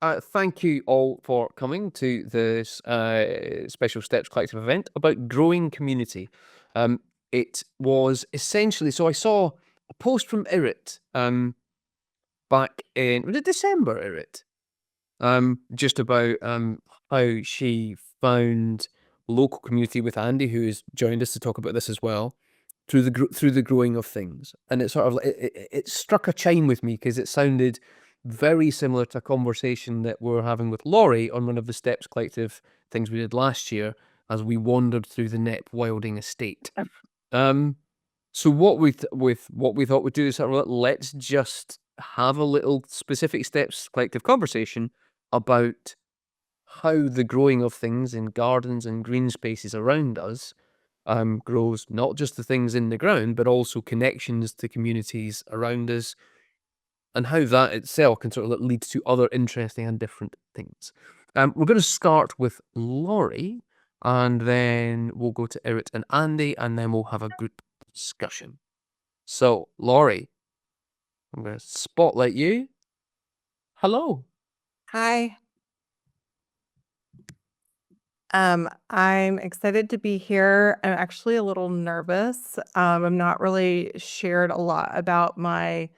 Thank you all for coming to this special Steps Collective event about growing community. It was essentially, so I saw a post from Irit back in, was it December, Irit? Just about how she found local community with Andy, who has joined us to talk about this as well, through the growing of things. And it sort of it struck a chime with me because it sounded very similar to a conversation that we were having with Laurie on one of the Steps Collective things we did last year as we wandered through the Nep Wilding estate. Um, so what we thought we'd do is sort of let's just have a little specific Steps Collective conversation about how the growing of things in gardens and green spaces around us grows not just the things in the ground, but also connections to communities around us, and how that itself can sort of lead to other interesting and different things. We're going to start with Laurie, and then we'll go to Irit and Andy, and then we'll have a group discussion. So, Laurie, I'm going to spotlight you. Hello. Hi. I'm excited to be here. I'm actually a little nervous. I'm not really shared a lot about my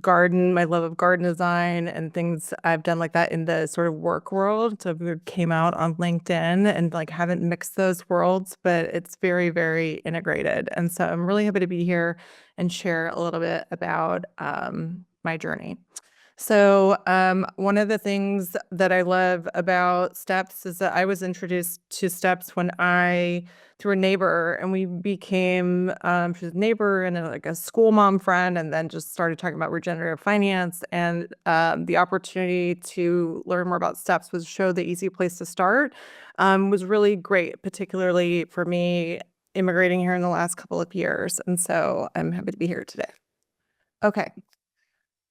garden, my love of garden design and things I've done like that in the sort of work world. So we came out on LinkedIn and like haven't mixed those worlds, but it's very, very integrated. And so I'm really happy to be here and share a little bit about my journey. So one of the things that I love about Steps is that I was introduced to Steps through a neighbor, and we became she's a neighbor and like a school mom friend, and then just started talking about regenerative finance. And the opportunity to learn more about Steps was show the easy place to start was really great, particularly for me immigrating here in the last couple of years. And so I'm happy to be here today. Okay.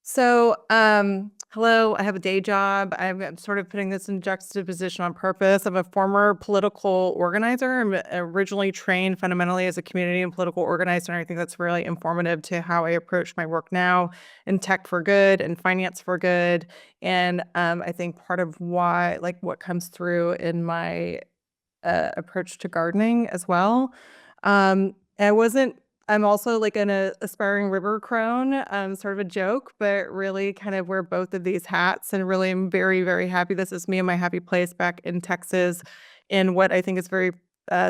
So, hello, I have a day job. I'm sort of putting this in juxtaposition on purpose. I'm a former political organizer. I'm originally trained fundamentally as a community and political organizer, and I think that's really informative to how I approach my work now in tech for good and finance for good. And I think part of why, like what comes through in my approach to gardening as well. I'm also like an aspiring river crone, sort of a joke, but really kind of wear both of these hats, and really am very, very happy. This is me and my happy place back in Texas in what I think is very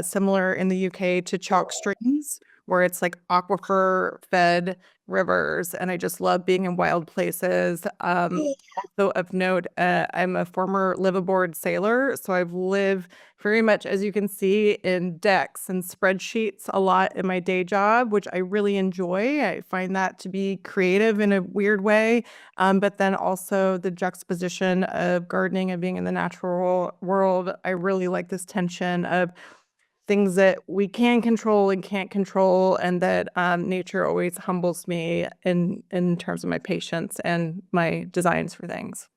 similar in the UK to chalk streams, where it's like aquifer fed rivers. And I just love being in wild places. Also of note, I'm a former liveaboard sailor. So I've lived very much, as you can see, in decks and spreadsheets a lot in my day job, which I really enjoy. I find that to be creative in a weird way. But then also the juxtaposition of gardening and being in the natural world. I really like this tension of things that we can control and can't control, and that nature always humbles me in terms of my patience and my designs for things.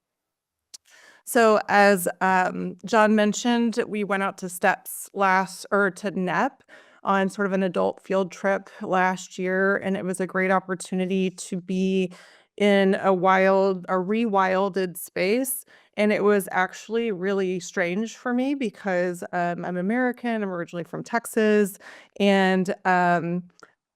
So as John mentioned, we went out to to NEP on sort of an adult field trip last year, and it was a great opportunity to be in a rewilded space. And it was actually really strange for me because I'm American, I'm originally from Texas, and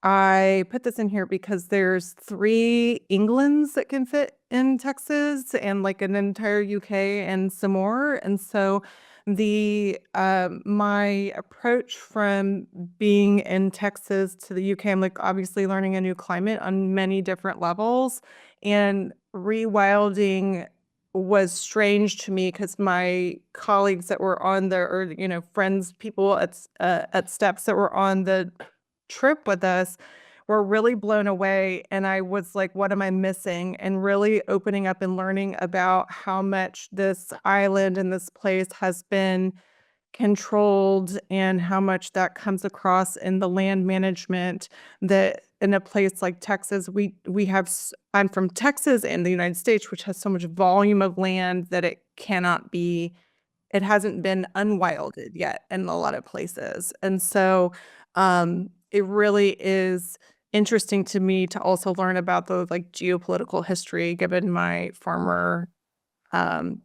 I put this in here because there's 3 Englands that can fit in Texas and like an entire UK and some more. And so my approach from being in Texas to the UK, I'm like obviously learning a new climate on many different levels, and rewilding was strange to me because my colleagues that were on friends, people at Steps that were on the trip with us were really blown away. And I was like, what am I missing? And really opening up and learning about how much this island and this place has been controlled, and how much that comes across in the land management that in a place like Texas, we have, I'm from Texas in the United States, which has so much volume of land that it hasn't been unwilded yet in a lot of places. And so it really is interesting to me to also learn about the like geopolitical history, given my former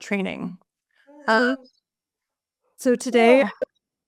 training. So today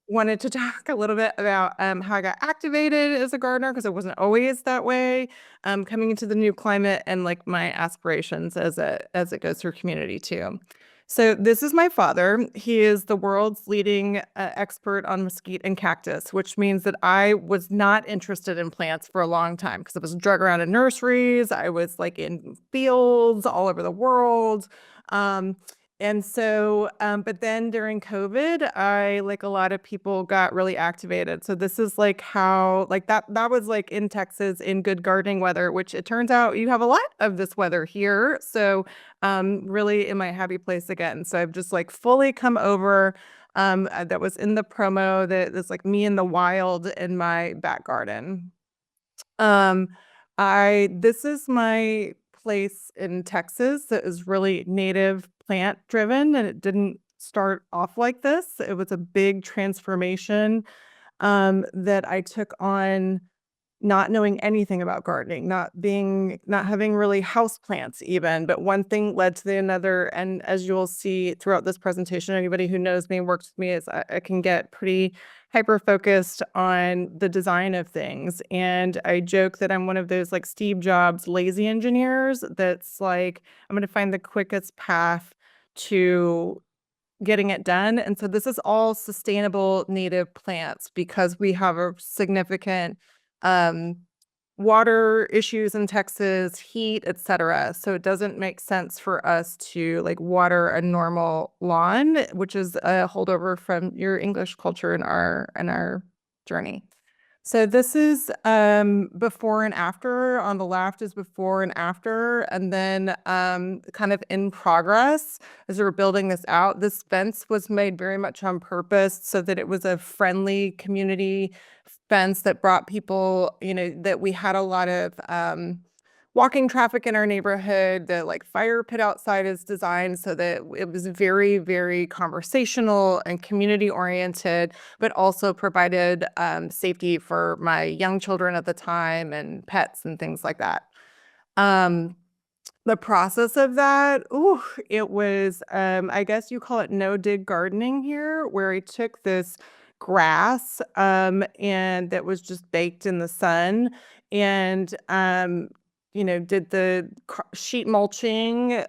wanted to talk a little bit about how I got activated as a gardener because it wasn't always that way. Coming into the new climate and like my aspirations as it goes through community too. So this is my father. He is the world's leading expert on mesquite and cactus, which means that I was not interested in plants for a long time because I was drug around in nurseries. I was like in fields all over the world. Um, and so, but then during COVID, I, like a lot of people, got really activated. So this is like how, like that was like in Texas in good gardening weather, which it turns out you have a lot of this weather here. So, really in my happy place again. So I've just like fully come over. That was in the promo that is like me in the wild in my back garden. Um, this is my place in Texas that is really native plant driven, and it didn't start off like this. It was a big transformation that I took on not knowing anything about gardening, not having really house plants even, but one thing led to the another. And as you'll see throughout this presentation, anybody who knows me and works with me is I can get pretty hyper focused on the design of things. And I joke that I'm one of those like Steve Jobs lazy engineers that's like, I'm going to find the quickest path to getting it done. And so this is all sustainable native plants because we have a significant um, water issues in Texas, heat, etc. So it doesn't make sense for us to like water a normal lawn, which is a holdover from your English culture in our journey. So this is before and after. On the left is before and after, and then kind of in progress as we were building this out. This fence was made very much on purpose so that it was a friendly community fence that brought people, that we had a lot of walking traffic in our neighborhood. The like fire pit outside is designed so that it was very, very conversational and community oriented, but also provided safety for my young children at the time and pets and things like that. The process of that, it was, I guess you call it no dig gardening here, where I took this grass and that was just baked in the sun and did the sheet mulching,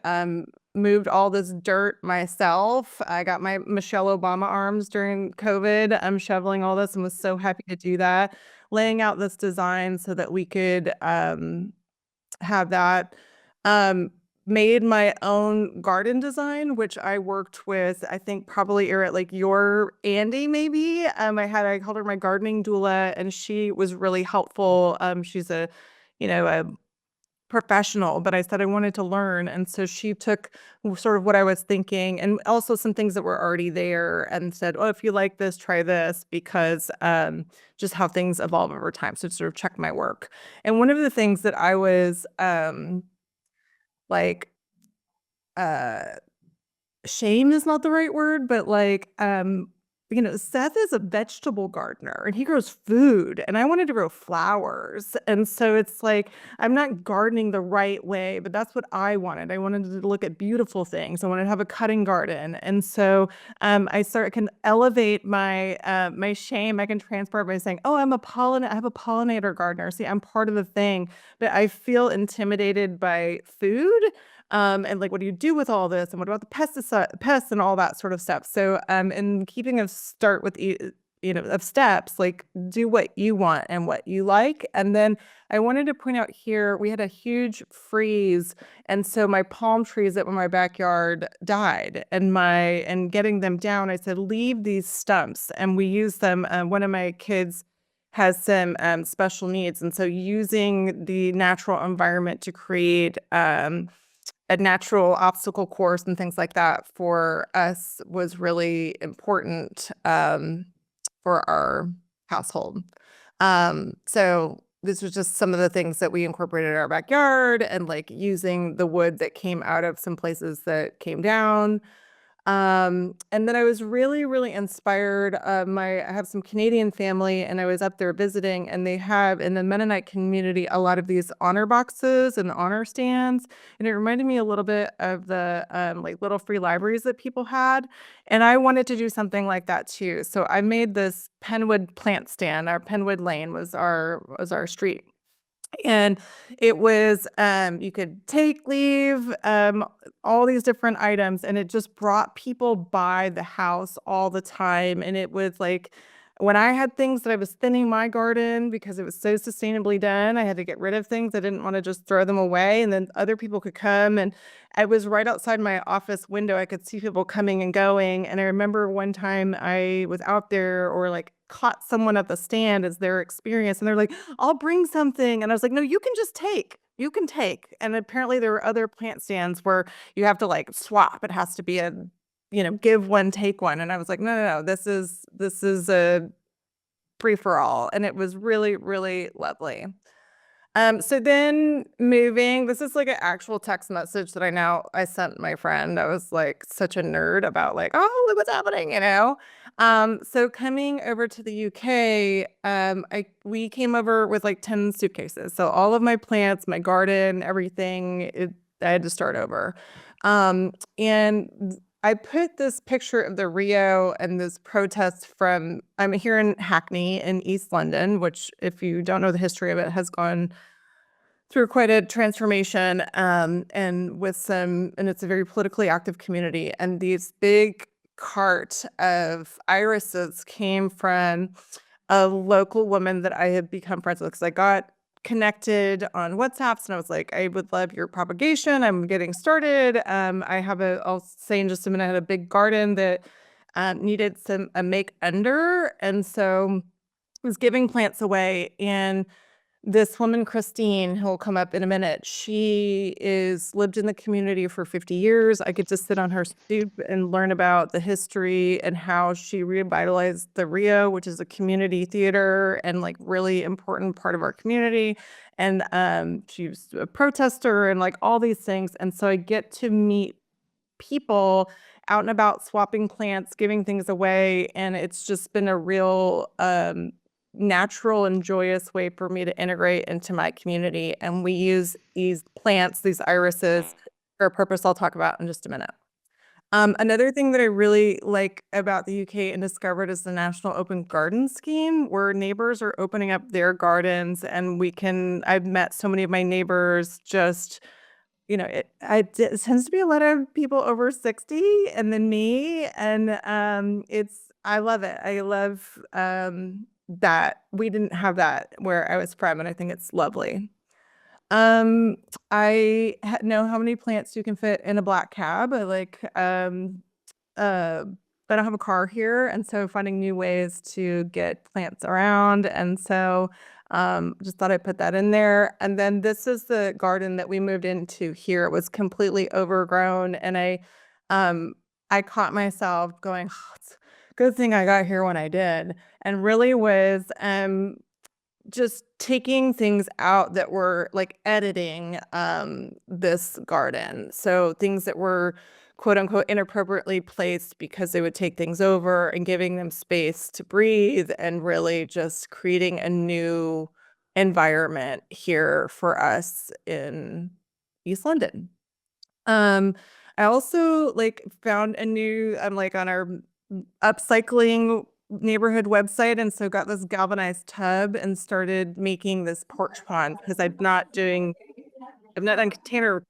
moved all this dirt myself. I got my Michelle Obama arms during COVID. I'm shoveling all this and was so happy to do that, laying out this design so that we could have that. Made my own garden design, which I worked with, I think probably Irit, like your Andy, maybe. I called her my gardening doula, and she was really helpful. She's a professional, but I said I wanted to learn. And so she took sort of what I was thinking and also some things that were already there and said, oh, if you like this, try this, because just how things evolve over time. So sort of check my work. And one of the things that I was like uh shame is not the right word, but like Seth is a vegetable gardener and he grows food and I wanted to grow flowers. And so it's like I'm not gardening the right way, but that's what I wanted. I wanted to look at beautiful things. I wanted to have a cutting garden. And so I can elevate my shame. I can transport by saying, oh, I have a pollinator gardener. See, I'm part of the thing, but I feel intimidated by food. And like, what do you do with all this? And what about the pests and all that sort of stuff? So, in keeping of start with, of steps, like do what you want and what you like. And then I wanted to point out here, we had a huge freeze. And so my palm trees that were in my backyard died and getting them down, I said, leave these stumps. And we use them. One of my kids has some special needs. And so using the natural environment to create, a natural obstacle course and things like that for us was really important for our household. So this was just some of the things that we incorporated in our backyard and like using the wood that came out of some places that came down. And then I was really, really inspired. I have some Canadian family, and I was up there visiting, and they have in the Mennonite community a lot of these honor boxes and honor stands, and it reminded me a little bit of the like little free libraries that people had, and I wanted to do something like that too. So I made this Penwood plant stand. Our Penwood Lane was our street. And it was, you could take, leave, all these different items, and it just brought people by the house all the time. And it was like when I had things that I was thinning my garden because it was so sustainably done, I had to get rid of things. I didn't want to just throw them away. And then other people could come, and I was right outside my office window. I could see people coming and going. And I remember one time I was out there or like caught someone at the stand as their experience, and they're like, I'll bring something. And I was like, no, you can just take. You can take. And apparently there were other plant stands where you have to like swap. It has to be a, give one, take one. And I was like, no, no, no, this is a free for all. And it was really, really lovely. So then moving, this is like an actual text message that I sent my friend. I was like such a nerd about like, oh, look what's happening. So coming over to the UK, we came over with like 10 suitcases. So all of my plants, my garden, everything, I had to start over. And I put this picture of the Rio and this protest I'm here in Hackney in East London, which if you don't know the history of it, has gone through quite a transformation, and it's a very politically active community. And these big cart of irises came from a local woman that I had become friends with because I got connected on WhatsApps, and I was like, I would love your propagation. I'm getting started. I'll say in just a minute, I had a big garden that needed a make under, and so I was giving plants away. And this woman, Christine, who will come up in a minute, she is lived in the community for 50 years. I get to sit on her stoop and learn about the history and how she revitalized the Rio, which is a community theater and like really important part of our community. And she was a protester and like all these things. And so I get to meet people out and about swapping plants, giving things away. And it's just been a real natural and joyous way for me to integrate into my community. And we use these plants, these irises, for a purpose I'll talk about in just a minute. Another thing that I really like about the UK and discovered is the National Open Garden Scheme, where neighbors are opening up their gardens, and I've met so many of my neighbors just, it tends to be a lot of people over 60 and then me. And I love it. I love that we didn't have that where I was from, and I think it's lovely. I know how many plants you can fit in a black cab. Uh, I don't have a car here, and so finding new ways to get plants around. And so just thought I'd put that in there. And then this is the garden that we moved into here. It was completely overgrown, and I caught myself going, oh, it's a good thing I got here when I did, and really was just taking things out that were like editing this garden. So things that were quote unquote inappropriately placed because they would take things over, and giving them space to breathe and really just creating a new environment here for us in East London. I also like found a new, I'm like on our upcycling neighborhood website, and so got this galvanized tub and started making this porch pond because I've not done container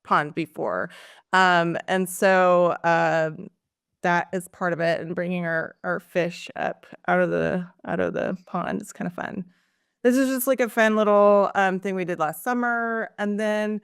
pond before. And so that is part of it, and bringing our fish up out of the pond is kind of fun. This is just like a fun little thing we did last summer. And then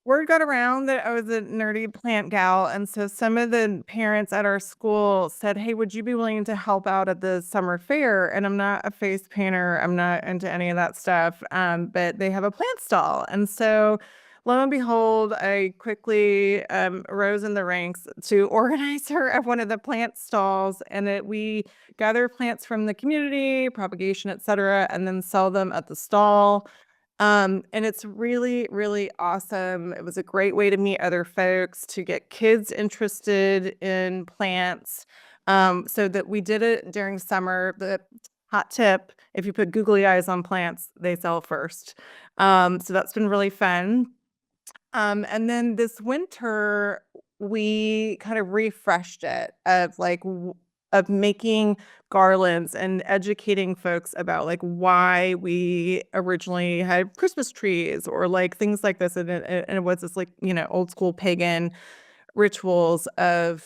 word got around that I was a nerdy plant gal, and so some of the parents at our school said, hey, would you be willing to help out at the summer fair? And I'm not a face painter, I'm not into any of that stuff, but they have a plant stall. And so lo and behold, I quickly rose in the ranks to organize her at one of the plant stalls, and we gather plants from the community, propagation, etc., and then sell them at the stall. And it's really, really awesome. It was a great way to meet other folks, to get kids interested in plants. So that we did it during summer. The hot tip, if you put googly eyes on plants, they sell first. So that's been really fun. And then this winter, we kind of refreshed it of like of making garlands and educating folks about like why we originally had Christmas trees or like things like this. And it was this like, old school pagan rituals of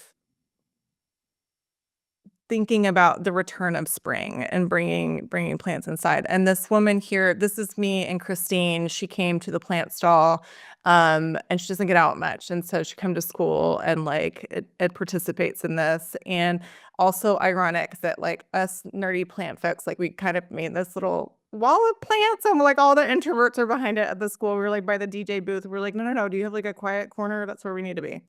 thinking about the return of spring and bringing plants inside. And this woman here, this is me and Christine. She came to the plant stall, and she doesn't get out much, and so she come to school and like it participates in this. And also ironic that like us nerdy plant folks, like we kind of made this little wall of plants, and like all the introverts are behind it at the school. We're like by the DJ booth. We're like, no. Do you have like a quiet corner? That's where we need to be.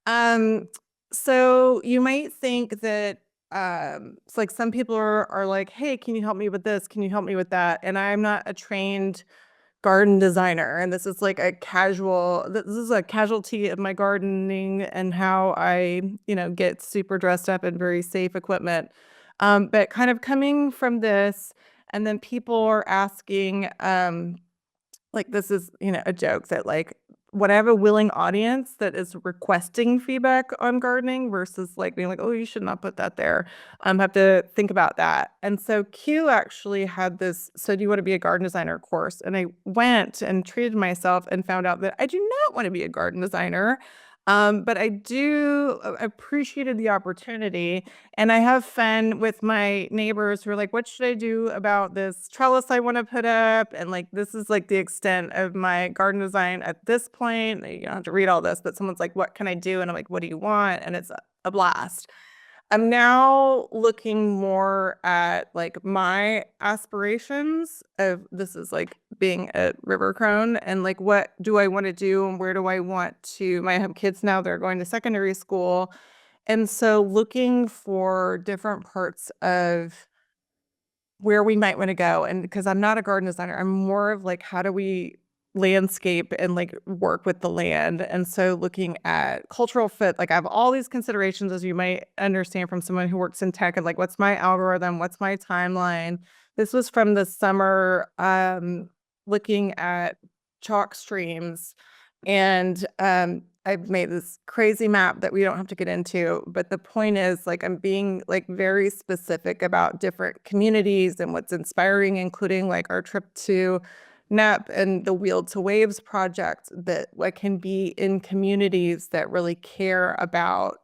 Um, so you might think that it's like some people are like, hey, can you help me with this? Can you help me with that? And I'm not a trained garden designer. And this is like this is a casualty of my gardening and how I, get super dressed up in very safe equipment. But kind of coming from this, and then people are asking, like this is, a joke that like when I have a willing audience that is requesting feedback on gardening versus like being like, oh, you should not put that there. Have to think about that. And so Q actually had this, so do you want to be a garden designer course? And I went and treated myself and found out that I do not want to be a garden designer. But I do appreciated the opportunity, and I have fun with my neighbors who are like, what should I do about this trellis I want to put up? And like, this is like the extent of my garden design at this point. You don't have to read all this, but someone's like, what can I do? And I'm like, what do you want? And it's a blast. I'm now looking more at like my aspirations of this is like being a river crone and like what do I want to do and where do I want to I have kids now, they're going to secondary school. And so looking for different parts of where we might want to go. And because I'm not a garden designer, I'm more of like, how do we landscape and like work with the land? And so looking at cultural fit, like I have all these considerations, as you might understand from someone who works in tech, and like, what's my algorithm? What's my timeline? This was from the summer, looking at chalk streams. And I've made this crazy map that we don't have to get into, but the point is like I'm being like very specific about different communities and what's inspiring, including like our trip to NEP and the Wheel to Waves project, that what can be in communities that really care about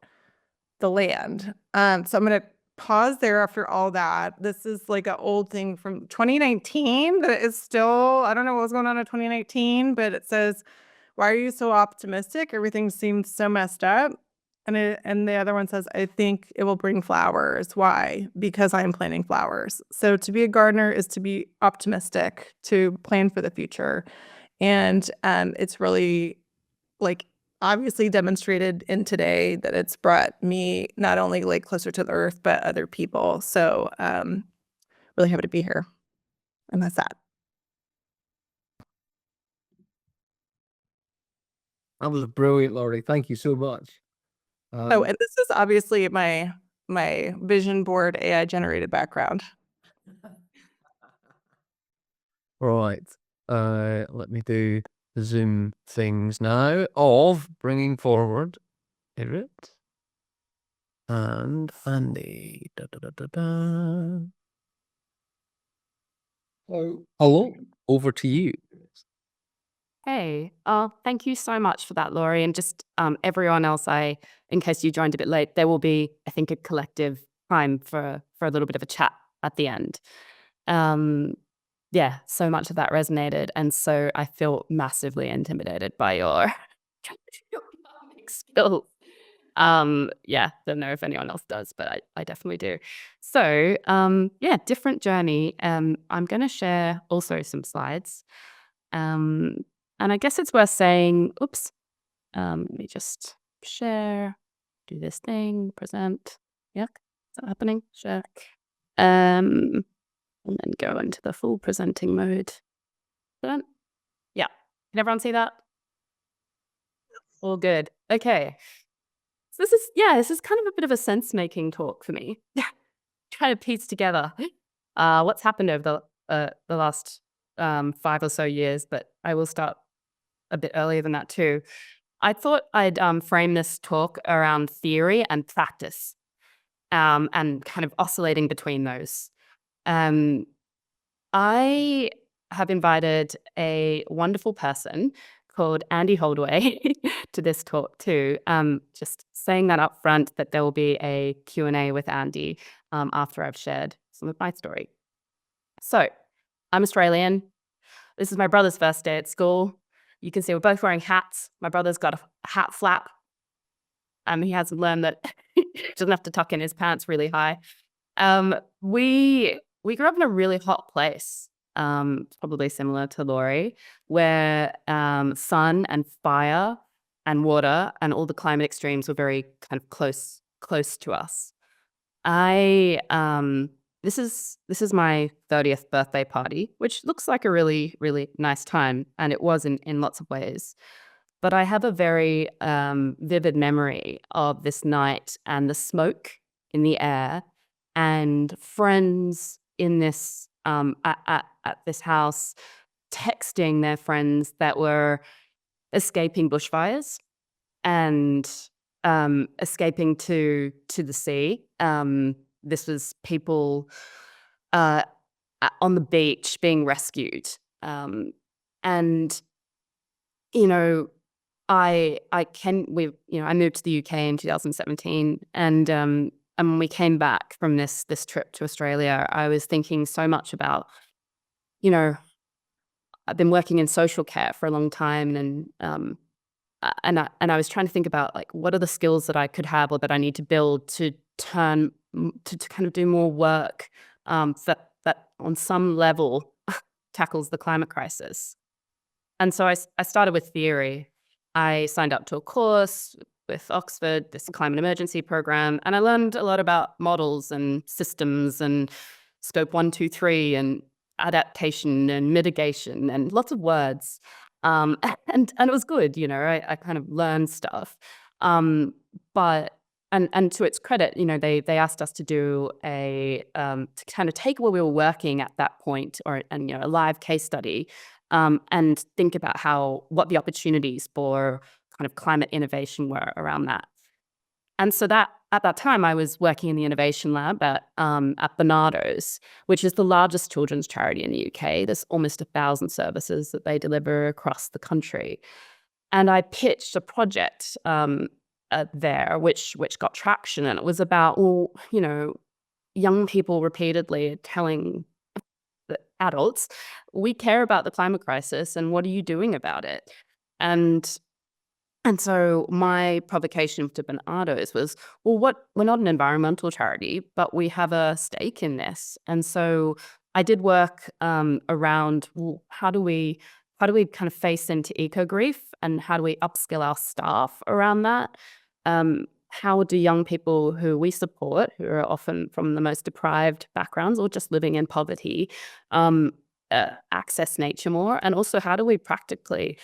the land. So I'm gonna pause there after all that. This is like an old thing from 2019 that is still, I don't know what was going on in 2019, but it says, why are you so optimistic? Everything seems so messed up. And the other one says, I think it will bring flowers. Why? Because I'm planting flowers. So to be a gardener is to be optimistic, to plan for the future. And it's really like obviously demonstrated in today that it's brought me not only like closer to the earth, but other people. So really happy to be here. And that's that. That was brilliant, Laurie. Thank you so much. Oh, and this is obviously my vision board AI generated background. Right. Let me do the Zoom things now of bringing forward Irit and Andy. Da, da, da, da, da. Hello. Over to you. Hey, thank you so much for that, Laurie. And just everyone else, in case you joined a bit late, there will be, I think, a collective time for a little bit of a chat at the end. Yeah, so much of that resonated. And so I feel massively intimidated by your farming skills. Yeah, don't know if anyone else does, but I definitely do. So yeah, different journey. I'm going to share also some slides. And I guess it's worth saying, oops, let me just share, do this thing, present. Yuck, is that happening? Share. And then go into the full presenting mode. Yeah. Can everyone see that? All good. Okay. So this is kind of a bit of a sense-making talk for me. Trying to piece together what's happened over the last 5 or so years, but I will start a bit earlier than that too. I thought I'd frame this talk around theory and practice, and kind of oscillating between those. Um, I have invited a wonderful person called Andy Holdaway to this talk too. Just saying that up front, that there will be a Q&A with Andy after I've shared some of my story. So I'm Australian. This is my brother's first day at school. You can see we're both wearing hats. My brother's got a hat flap. He hasn't learned that he doesn't have to tuck in his pants really high. We grew up in a really hot place, probably similar to Laurie, where sun and fire and water and all the climate extremes were very kind of close to us. This is my 30th birthday party, which looks like a really, really nice time, and it was in lots of ways. But I have a very vivid memory of this night and the smoke in the air and friends in this at this house texting their friends that were escaping bushfires and escaping to the sea. This was people on the beach being rescued, and you know, I moved to the UK in 2017, and when we came back from this trip to Australia, I was thinking so much about, I've been working in social care for a long time, and I was trying to think about like what are the skills that I could have or that I need to build to turn to kind of do more work that on some level tackles the climate crisis. And so I started with theory. I signed up to a course with Oxford, this climate emergency program, and I learned a lot about models and systems and scope 1, 2, 3 and adaptation and mitigation and lots of words. And it was good, I kind of learned stuff. But to its credit, they asked us to do to kind of take where we were working at that point and a live case study, and think about what the opportunities for kind of climate innovation were around that. And so that at that time, I was working in the innovation lab at Barnardo's, which is the largest children's charity in the UK. There's almost 1,000 services that they deliver across the country. And I pitched a project there, which got traction. And it was about, young people repeatedly telling the adults, we care about the climate crisis, and what are you doing about it? And so my provocation to Barnardo's was, well, we're not an environmental charity, but we have a stake in this. And so I did work around, well, how do we kind of face into eco grief, and how do we upskill our staff around that? How do young people who we support, who are often from the most deprived backgrounds or just living in poverty, access nature more? And also, how do we practically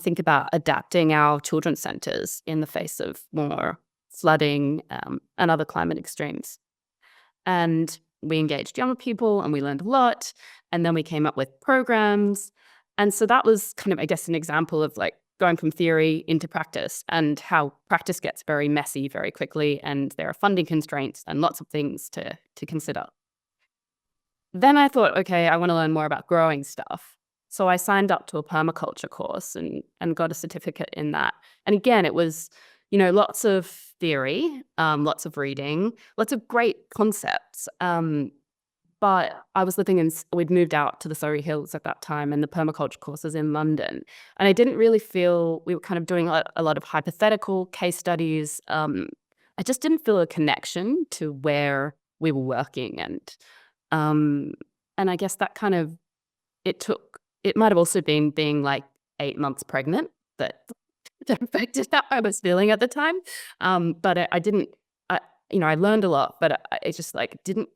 think about adapting our children's centres in the face of more flooding and other climate extremes? And we engaged young people and we learned a lot. And then we came up with programs. And so that was kind of, I guess, an example of like going from theory into practice, and how practice gets very messy very quickly, and there are funding constraints and lots of things to consider. Then I thought, okay, I want to learn more about growing stuff. So I signed up to a permaculture course and got a certificate in that. And again, it was, lots of theory, lots of reading, lots of great concepts. But I was we'd moved out to the Surrey Hills at that time, and the permaculture course was in London. And I didn't really feel, we were kind of doing a lot of hypothetical case studies. I just didn't feel a connection to where we were working. And I guess that kind of, it might have also been being like 8 months pregnant that affected how I was feeling at the time. But I didn't, I learned a lot, but it just like didn't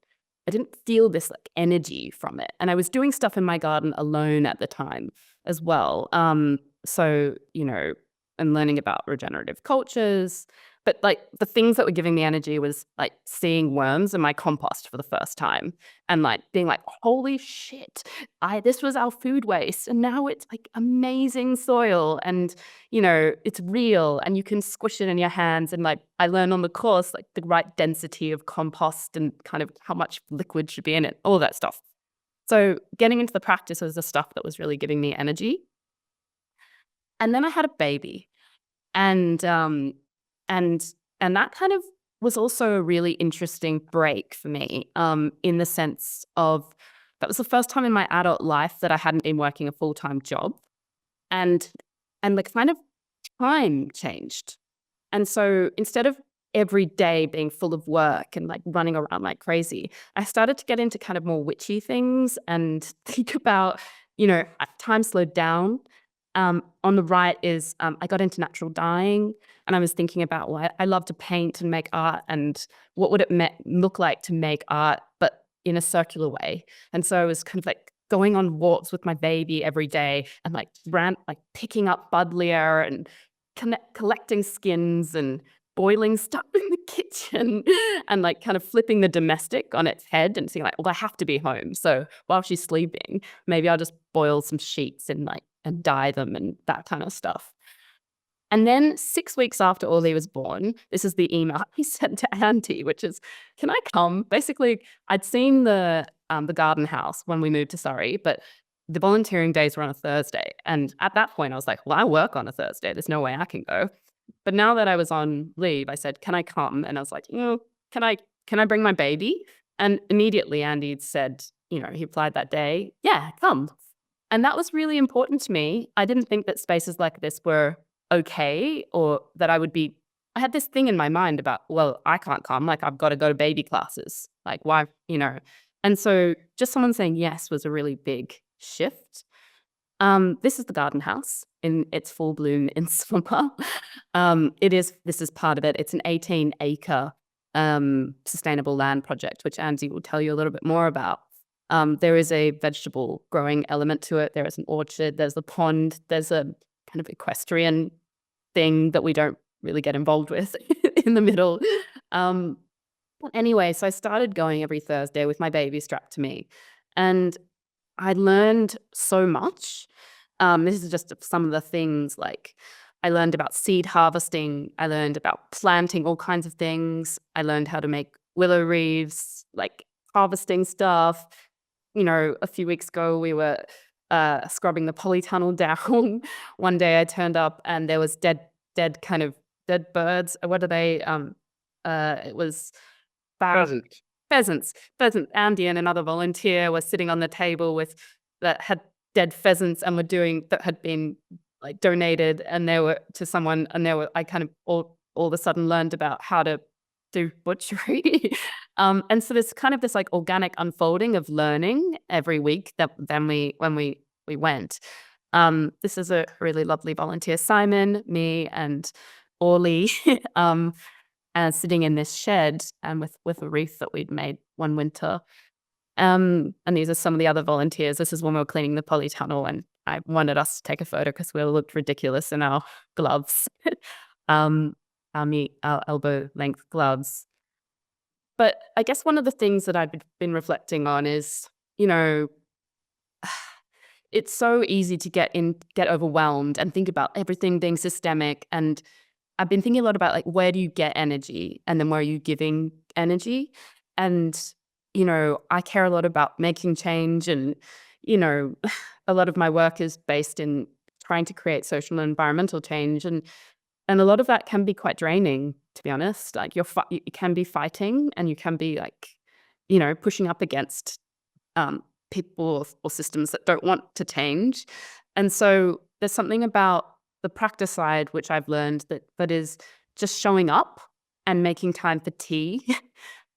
I didn't feel this like energy from it. And I was doing stuff in my garden alone at the time as well. So, and learning about regenerative cultures. But like the things that were giving me energy was like seeing worms in my compost for the first time and like being like, holy shit, this was our food waste. And now it's like amazing soil and, it's real and you can squish it in your hands. And like I learned on the course, like the right density of compost and kind of how much liquid should be in it, all that stuff. So getting into the practice was the stuff that was really giving me energy. And then I had a baby. And that kind of was also a really interesting break for me, in the sense of that was the first time in my adult life that I hadn't been working a full-time job, and the kind of time changed. And so instead of every day being full of work and like running around like crazy, I started to get into kind of more witchy things and think about, time slowed down. On the right is I got into natural dyeing, and I was thinking about why I love to paint and make art, and what would it look like to make art, but in a circular way. And so I was kind of like going on walks with my baby every day and like picking up buddleia and collecting skins and boiling stuff in the kitchen and like kind of flipping the domestic on its head and saying like, well, I have to be home. So while she's sleeping, maybe I'll just boil some sheets and dye them and that kind of stuff. And then 6 weeks after Ollie was born, this is the email he sent to Auntie, which is, can I come? Basically, I'd seen the garden house when we moved to Surrey, but the volunteering days were on a Thursday. And at that point, I was like, well, I work on a Thursday. There's no way I can go. But now that I was on leave, I said, can I come? And I was like, can I bring my baby? And immediately Andy said, he replied that day, yeah, come. And that was really important to me. I didn't think that spaces like this were okay, or that I had this thing in my mind about, well, I can't come, like I've got to go to baby classes. Like why, And so just someone saying yes was a really big shift. This is the garden house in its full bloom in summer. This is part of it. It's an 18-acre sustainable land project, which Andy will tell you a little bit more about. There is a vegetable growing element to it. There is an orchard. There's a pond. There's a kind of equestrian thing that we don't really get involved with in the middle. But anyway, so I started going every Thursday with my baby strapped to me. And I learned so much. This is just some of the things, like I learned about seed harvesting. I learned about planting all kinds of things. I learned how to make willow wreaths, like harvesting stuff. A few weeks ago, we were scrubbing the polytunnel down. One day I turned up and there was dead birds. What are they? It was pheasants. Andy and another volunteer were sitting on the table that had dead pheasants and that had been like donated, and they were to someone, and I kind of all of a sudden learned about how to do butchery. And so there's kind of this like organic unfolding of learning every week when we went. This is a really lovely volunteer, Simon, me, and Orly, sitting in this shed and with a wreath that we'd made one winter. And these are some of the other volunteers. This is when we were cleaning the polytunnel, and I wanted us to take a photo because we all looked ridiculous in our gloves, our elbow length gloves. But I guess one of the things that I've been reflecting on is, it's so easy to get overwhelmed and think about everything being systemic. And I've been thinking a lot about like, where do you get energy, and then where are you giving energy? And, I care a lot about making change, and, a lot of my work is based in trying to create social and environmental change. And a lot of that can be quite draining, to be honest. Like you can be fighting, and you can be like, pushing up against people or systems that don't want to change. And so there's something about the practice side, which I've learned that is just showing up and making time for tea.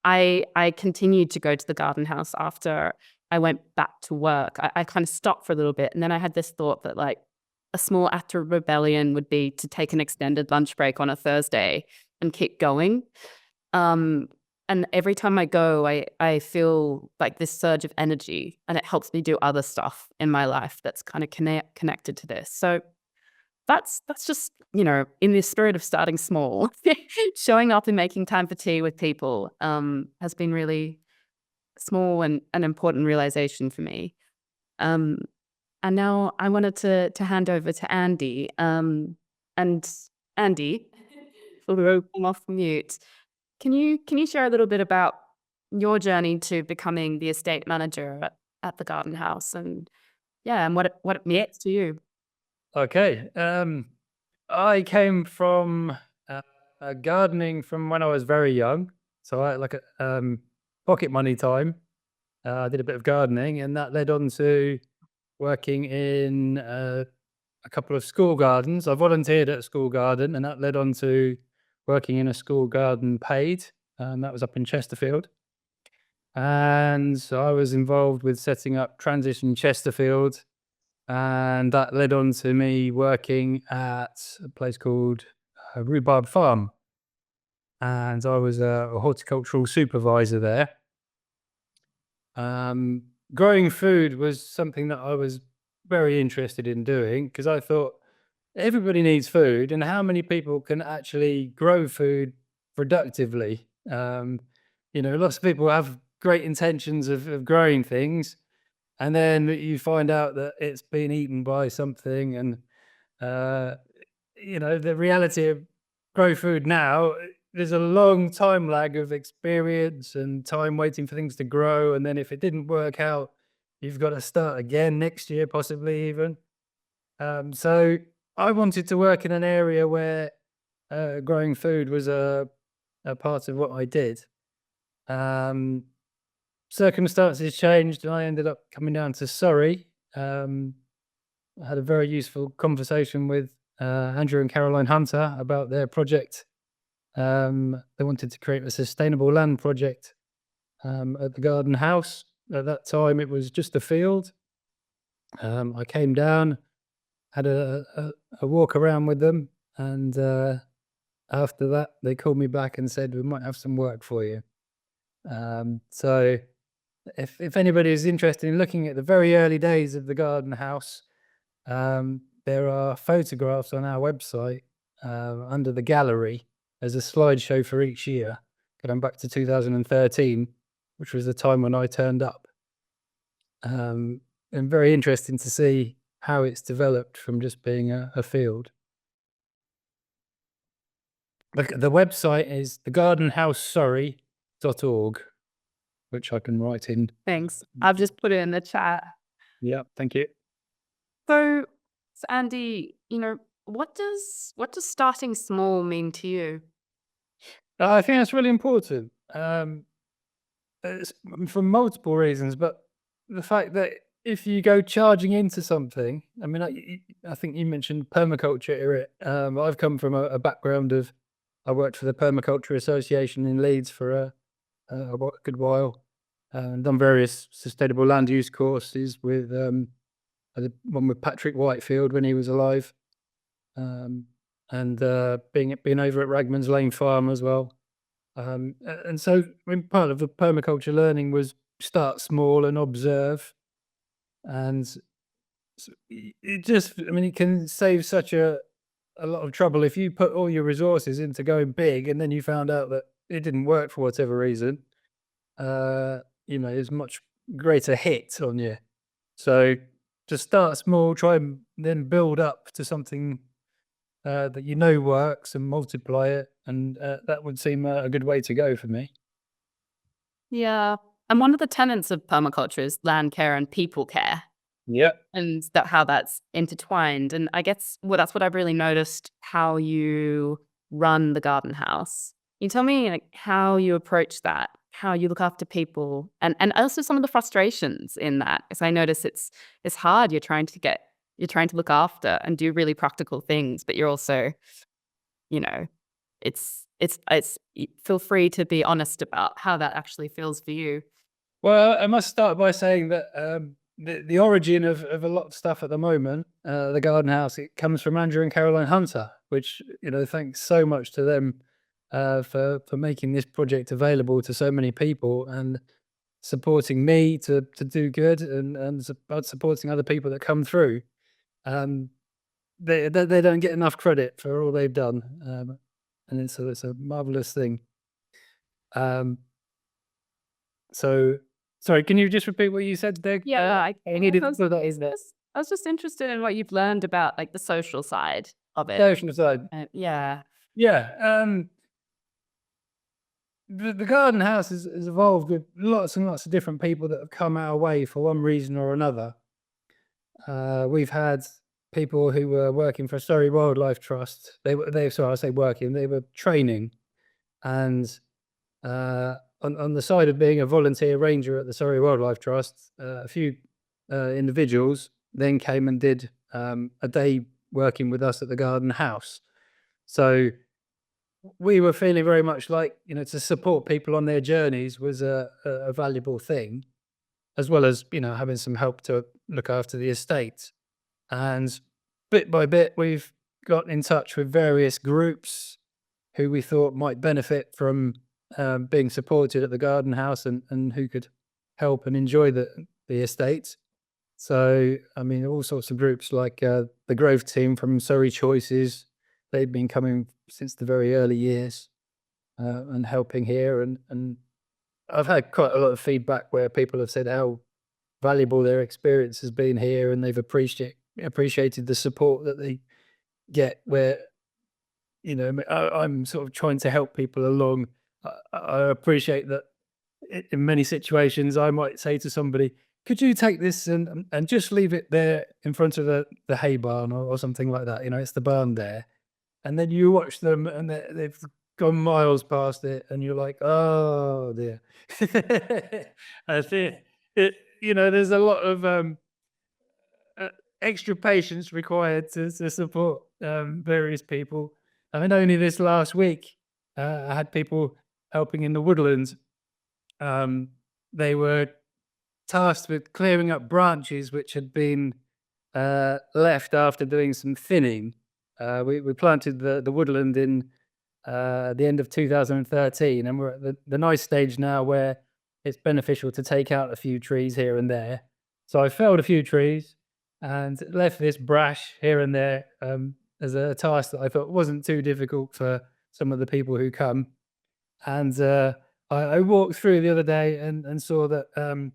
I continued to go to the garden house after I went back to work. I kind of stopped for a little bit, and then I had this thought that like a small act of rebellion would be to take an extended lunch break on a Thursday and keep going. And And every time I go, I feel like this surge of energy, and it helps me do other stuff in my life that's kind of connected to this. So that's just, in the spirit of starting small, showing up and making time for tea with people has been really small and an important realization for me. Um, and now I wanted to hand over to Andy. And Andy, although I'm off mute, can you share a little bit about your journey to becoming the estate manager at the Garden House, and and what it means to you? Okay. I came from gardening from when I was very young. So I like pocket money time. I did a bit of gardening, and that led on to working in a couple of school gardens. I volunteered at a school garden, and that led on to working in a school garden paid, and that was up in Chesterfield. And so I was involved with setting up Transition Chesterfield, and that led on to me working at a place called Rhubarb Farm, and I was a horticultural supervisor there. Growing food was something that I was very interested in doing because I thought everybody needs food, and how many people can actually grow food productively? Lots of people have great intentions of growing things, and then you find out that it's been eaten by something, and uh, the reality of grow food now, there's a long time lag of experience and time waiting for things to grow. And then if it didn't work out, you've got to start again next year, possibly even. So I wanted to work in an area where growing food was a part of what I did. Um, Circumstances changed, and I ended up coming down to Surrey. I had a very useful conversation with Andrew and Caroline Hunter about their project. They wanted to create a sustainable land project at the Garden House. At that time, it was just a field. I came down, had a walk around with them, and after that, they called me back and said, "We might have some work for you." So, if anybody is interested in looking at the very early days of the Garden House, there are photographs on our website under the gallery as a slideshow for each year, going back to 2013, which was the time when I turned up. And very interesting to see how it's developed from just being a field. The website is thegardenhousesurrey.org, which I can write in. Thanks. I've just put it in the chat. Yeah, thank you. So, Andy, what does starting small mean to you? I think that's really important. It's for multiple reasons, but the fact that if you go charging into something, I mean, I think you mentioned permaculture, Irit. I've come from a background of, I worked for the Permaculture Association in Leeds for a good while, and done various sustainable land use courses with I did one with Patrick Whitefield when he was alive, and being over at Ragman's Lane Farm as well. And so, I mean, part of the permaculture learning was start small and observe, and it just, I mean, it can save such a lot of trouble if you put all your resources into going big, and then you found out that it didn't work for whatever reason. There's much greater hit on you. So just start small, try and then build up to something that works, and multiply it, and that would seem a good way to go for me. Yeah. And one of the tenets of permaculture is land care and people care, Yeah. and how that's intertwined. And I guess that's what I've really noticed, how you run the Garden House. Can you tell me how you approach that, how you look after people, and also some of the frustrations in that? Because I notice it's hard. You're trying to look after and do really practical things, but you're also, it's feel free to be honest about how that actually feels for you. Well, I must start by saying that the origin of a lot of stuff at the moment, the Garden House, it comes from Andrew and Caroline Hunter, which, thanks so much to them for making this project available to so many people and supporting me to do good and supporting other people that come through. Um, they don't get enough credit for all they've done, and it's a marvelous thing. Um, so, sorry, can you just repeat what you said there? Yeah, I needed was, I was just interested in what you've learned about like the social side of it. social side. Yeah. Yeah, the garden house has evolved with lots and lots of different people that have come our way for one reason or another. We've had people who were working for Surrey Wildlife Trust. Sorry, I say working. They were training, and on the side of being a volunteer ranger at the Surrey Wildlife Trust, a few individuals then came and did a day working with us at the garden house. So we were feeling very much like, to support people on their journeys was a valuable thing, as well as, having some help to look after the estate. And bit by bit, we've got in touch with various groups who we thought might benefit from being supported at the garden house and who could help and enjoy the estate. So, I mean, all sorts of groups like the Grove team from Surrey Choices, they've been coming since the very early years and helping here. And I've had quite a lot of feedback where people have said how valuable their experience has been here, and they've appreciated the support that they get. Where I'm sort of trying to help people along. I appreciate that in many situations I might say to somebody, could you take this and just leave it there in front of the hay barn or something like that? It's the barn there. And then you watch them and they've gone miles past it and you're like, oh dear. I think there's a lot of extra patience required to support various people. I mean, only this last week, I had people helping in the woodlands. They were tasked with clearing up branches which had been left after doing some thinning. We planted the woodland in the end of 2013, and we're at the nice stage now where it's beneficial to take out a few trees here and there. So I felled a few trees and left this brash here and there as a task that I thought wasn't too difficult for some of the people who come. And I walked through the other day and saw that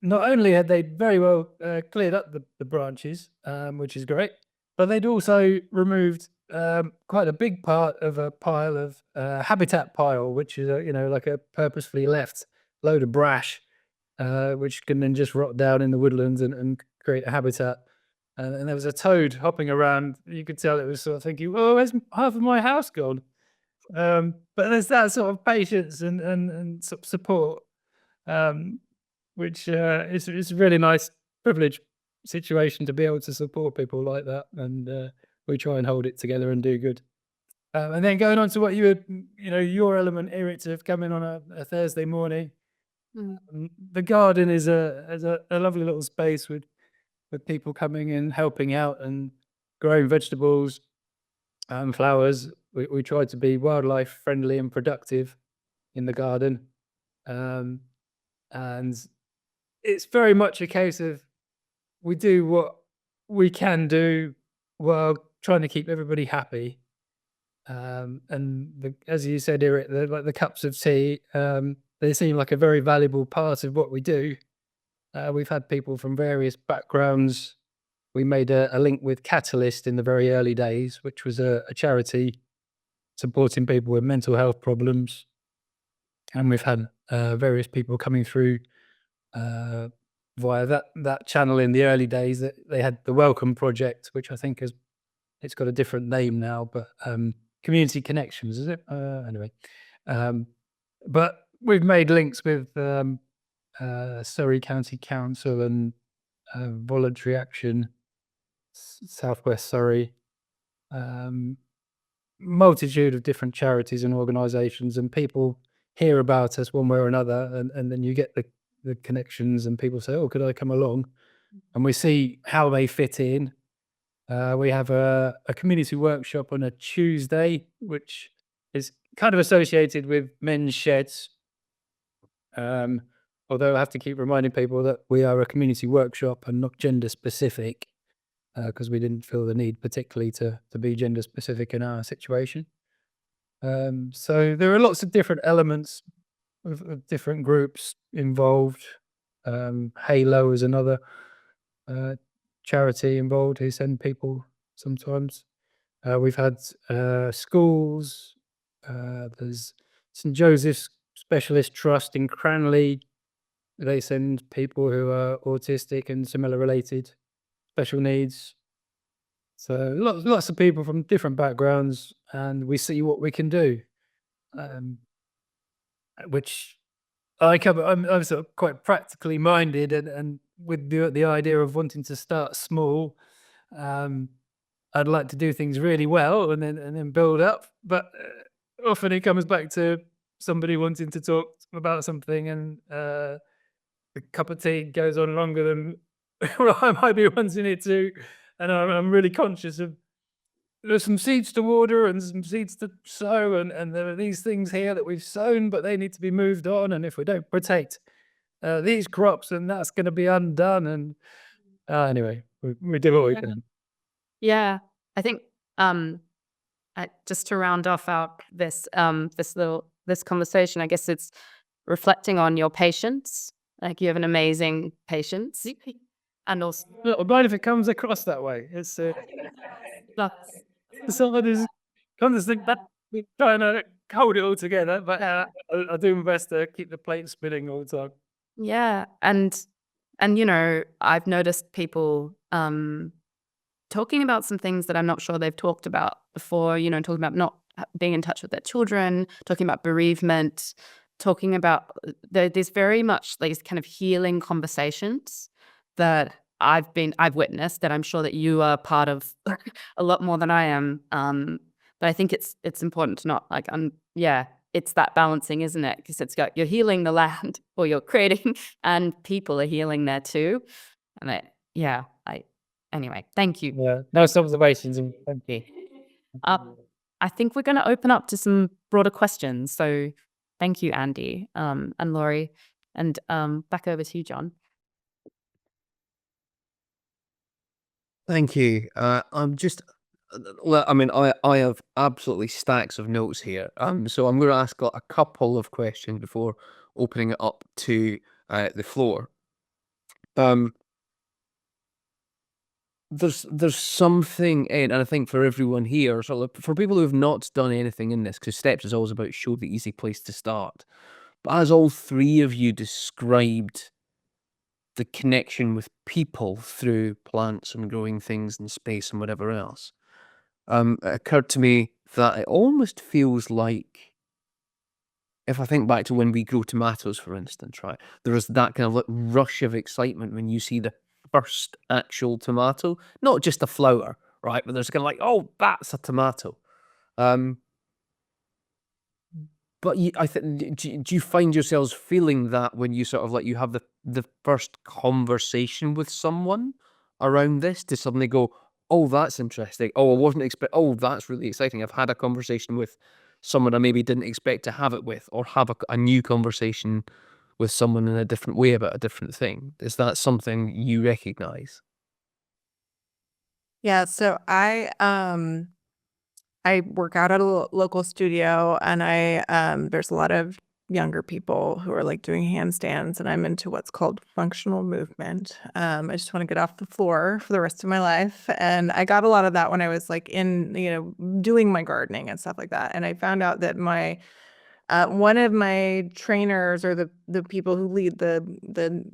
not only had they very well cleared up the branches, which is great, but they'd also removed quite a big part of a pile of habitat pile, which is like a purposefully left load of brash, which can then just rot down in the woodlands and create a habitat. And there was a toad hopping around. You could tell it was sort of thinking, "Oh, where's half of my house gone?" But there's that sort of patience and support, which is a really nice privilege situation to be able to support people like that. And we try and hold it together and do good. And then going on to what your element, Irit, of coming on a Thursday morning. The garden is a lovely little space with people coming in, helping out and growing vegetables and flowers. We try to be wildlife friendly and productive in the garden. And it's very much a case of we do what we can do while trying to keep everybody happy. And as you said, Eric, like the cups of tea, they seem like a very valuable part of what we do. We've had people from various backgrounds. We made a link with Catalyst in the very early days, which was a charity supporting people with mental health problems. And we've had various people coming through via that channel in the early days. That they had the Welcome Project, which I think it's got a different name now, but Community Connections, is it? Anyway, but we've made links with Surrey County Council and Voluntary Action, Southwest Surrey, multitude of different charities and organisations, and people hear about us one way or another, and then you get the connections, and people say, "Oh, could I come along?" And we see how they fit in. We have a community workshop on a Tuesday, which It's kind of associated with men's sheds. Although I have to keep reminding people that we are a community workshop and not gender specific, because we didn't feel the need particularly to be gender specific in our situation. So there are lots of different elements of different groups involved. Halo is another charity involved who send people sometimes. We've had schools. There's St Joseph's Specialist Trust in Cranley. They send people who are autistic and similar related special needs. So lots of people from different backgrounds, and we see what we can do. Which I'm sort of quite practically minded, and with the idea of wanting to start small. I'd like to do things really well and then build up, but often it comes back to somebody wanting to talk about something, and the cup of tea goes on longer than I might be wanting it to, and I'm really conscious of there's some seeds to water and some seeds to sow, and there are these things here that we've sown, but they need to be moved on, and if we don't protect these crops, then that's going to be undone. And anyway, we do what we can. Yeah, I think just to round off this this conversation, I guess it's reflecting on your patience. Like you have an amazing patience, and also Don't mind if it comes across that way. It's someone who's constant trying to hold it all together, but I do my best to keep the plate spinning all the time. yeah, and I've noticed people talking about some things that I'm not sure they've talked about before. Talking about not being in touch with their children, talking about bereavement, talking about there's very much these kind of healing conversations that I've witnessed, that I'm sure that you are part of a lot more than I am. But I think it's important to not it's that balancing, isn't it? Because you're healing the land, or you're creating, and people are healing there too. And anyway, thank you. Yeah, nice observations, and thank you. I think we're going to open up to some broader questions. So thank you, Andy, and Laurie, and back over to you, John. Thank you. I'm just, I mean, I have absolutely stacks of notes here. So I'm going to ask a couple of questions before opening it up to the floor. There's something in, and I think for everyone here, for people who have not done anything in this, because steps is always about show the easy place to start. But as all three of you described the connection with people through plants and growing things in space and whatever else, it occurred to me that it almost feels like, if I think back to when we grow tomatoes, for instance, right, there is that kind of like rush of excitement when you see the first actual tomato, not just a flower, right, but there's kind of like, oh, that's a tomato. But I think, do you find yourselves feeling that when you sort of like you have the first conversation with someone around this, to suddenly go, oh, that's interesting. Oh, I wasn't oh, that's really exciting. I've had a conversation with someone I maybe didn't expect to have it with, or have a new conversation with someone in a different way about a different thing. Is that something you recognize? Yeah, so I work out at a local studio, and there's a lot of younger people who are like doing handstands, and I'm into what's called functional movement. I just want to get off the floor for the rest of my life. And I got a lot of that when I was like doing my gardening and stuff like that. And I found out that my one of my trainers, or the people who lead the